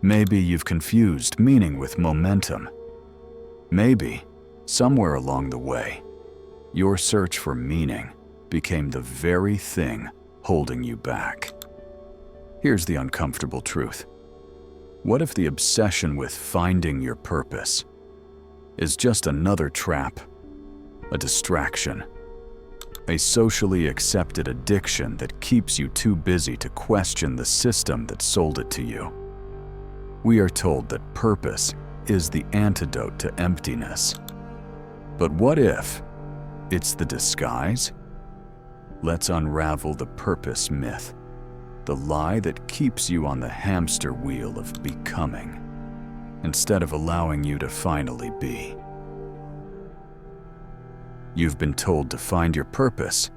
Maybe you've confused meaning with momentum. Maybe, somewhere along the way, your search for meaning became the very thing holding you back. Here's the uncomfortable truth. What if the obsession with finding your purpose is just another trap, a distraction, a socially accepted addiction that keeps you too busy to question the system that sold it to you? We are told that purpose is the antidote to emptiness. But what if it's the disguise? Let's unravel the purpose myth, the lie that keeps you on the hamster wheel of becoming, instead of allowing you to finally be. You've been told to find your purpose,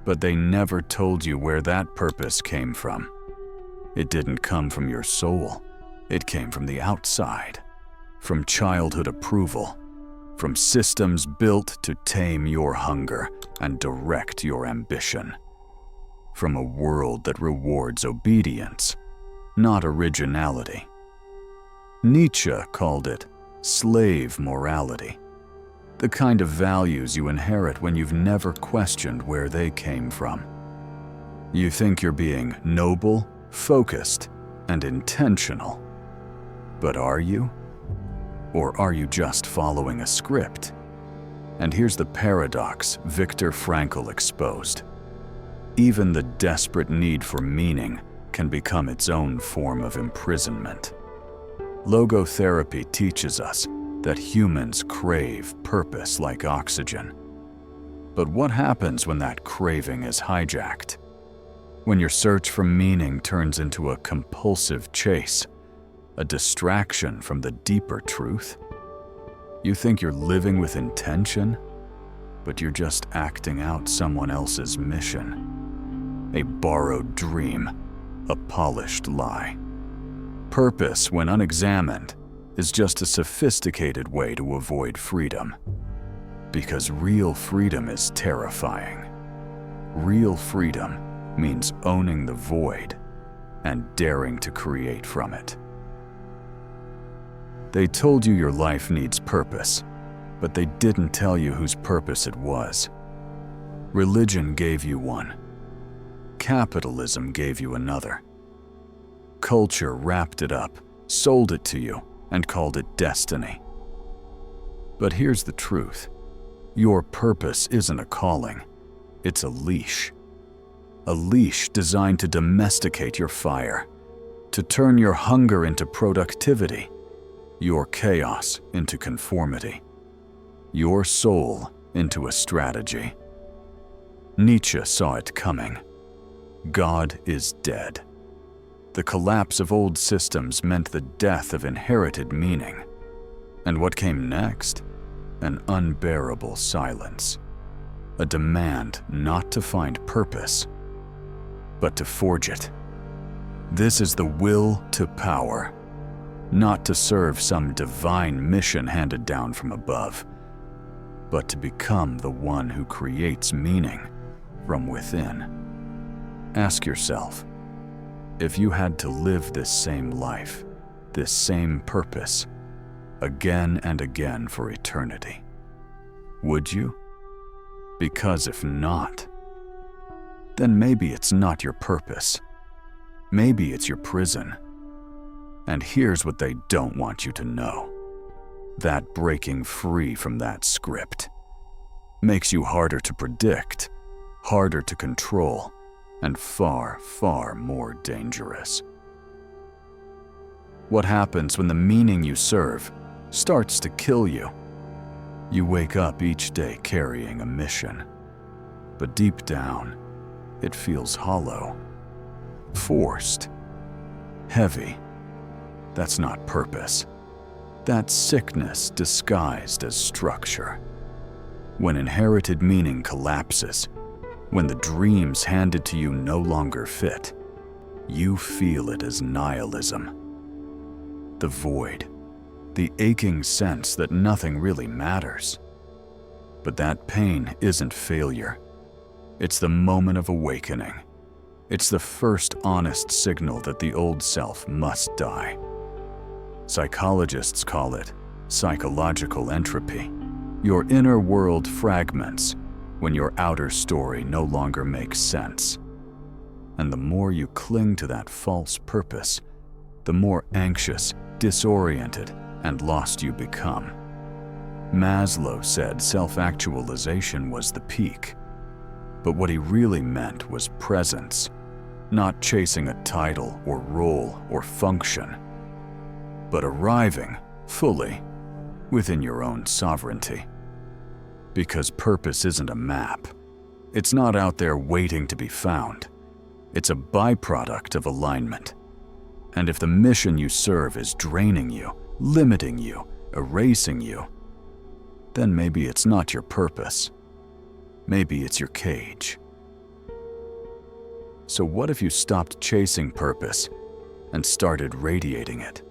but they never told you where that purpose came from. It didn't come from your soul. It came from the outside, from childhood approval, from systems built to tame your hunger and direct your ambition, from a world that rewards obedience, not originality. Nietzsche called it slave morality, the kind of values you inherit when you've never questioned where they came from. You think you're being noble, focused, and intentional. But are you? Or are you just following a script? And here's the paradox Viktor Frankl exposed. Even the desperate need for meaning can become its own form of imprisonment. Logotherapy teaches us that humans crave purpose like oxygen. But what happens when that craving is hijacked? When your search for meaning turns into a compulsive chase, a distraction from the deeper truth? You think you're living with intention, but you're just acting out someone else's mission. A borrowed dream, a polished lie. Purpose, when unexamined, is just a sophisticated way to avoid freedom. Because real freedom is terrifying. Real freedom means owning the void and daring to create from it. They told you your life needs purpose, but they didn't tell you whose purpose it was. Religion gave you one. Capitalism gave you another. Culture wrapped it up, sold it to you, and called it destiny. But here's the truth. Your purpose isn't a calling. It's a leash. A leash designed to domesticate your fire, to turn your hunger into productivity, your chaos into conformity, your soul into a strategy. Nietzsche saw it coming. God is dead. The collapse of old systems meant the death of inherited meaning. And what came next? An unbearable silence. A demand not to find purpose, but to forge it. This is the will to power. Not to serve some divine mission handed down from above, but to become the one who creates meaning from within. Ask yourself, if you had to live this same life, this same purpose, again and again for eternity, would you? Because if not, then maybe it's not your purpose. Maybe it's your prison. And here's what they don't want you to know. That breaking free from that script makes you harder to predict, harder to control, and far, far more dangerous. What happens when the meaning you serve starts to kill you? You wake up each day carrying a mission, but deep down, it feels hollow, forced, heavy. That's not purpose. That's sickness disguised as structure. When inherited meaning collapses, when the dreams handed to you no longer fit, you feel it as nihilism. The void, the aching sense that nothing really matters. But that pain isn't failure. It's the moment of awakening. It's the first honest signal that the old self must die. Psychologists call it psychological entropy. Your inner world fragments when your outer story no longer makes sense. And the more you cling to that false purpose, the more anxious, disoriented, and lost you become. Maslow said self-actualization was the peak, but what he really meant was presence, not chasing a title or role or function, but arriving fully within your own sovereignty. Because purpose isn't a map. It's not out there waiting to be found. It's a byproduct of alignment. And if the mission you serve is draining you, limiting you, erasing you, then maybe it's not your purpose. Maybe it's your cage. So what if you stopped chasing purpose and started radiating it?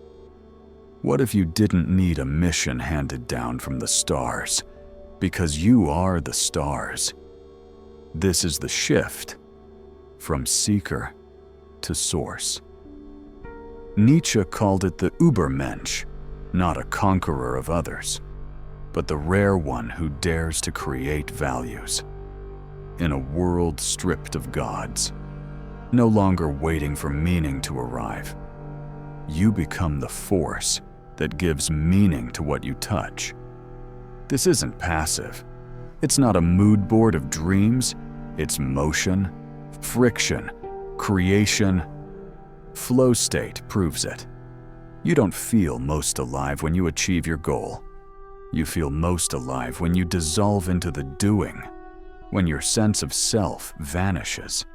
What if you didn't need a mission handed down from the stars, because you are the stars? This is the shift from seeker to source. Nietzsche called it the Übermensch, not a conqueror of others, but the rare one who dares to create values. In a world stripped of gods, no longer waiting for meaning to arrive, you become the force that gives meaning to what you touch. This isn't passive. It's not a mood board of dreams. It's motion, friction, creation. Flow state proves it. You don't feel most alive when you achieve your goal. You feel most alive when you dissolve into the doing, when your sense of self vanishes,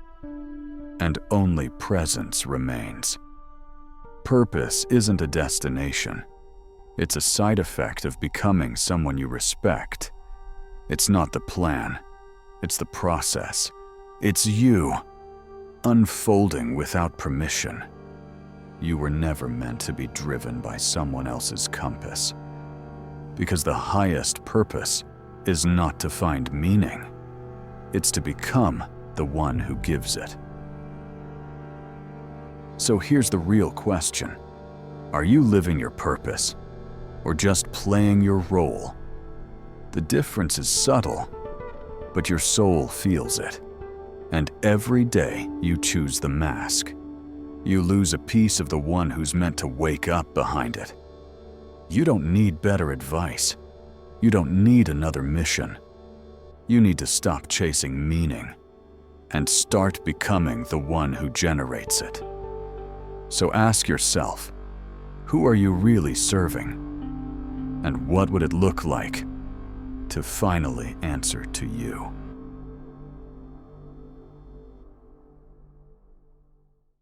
and only presence remains. Purpose isn't a destination. It's a side effect of becoming someone you respect. It's not the plan. It's the process. It's you, unfolding without permission. You were never meant to be driven by someone else's compass. Because the highest purpose is not to find meaning. It's to become the one who gives it. So here's the real question. Are you living your purpose, or just playing your role? The difference is subtle, but your soul feels it. And every day you choose the mask, you lose a piece of the one who's meant to wake up behind it. You don't need better advice. You don't need another mission. You need to stop chasing meaning and start becoming the one who generates it. So ask yourself, who are you really serving? And what would it look like to finally answer to you?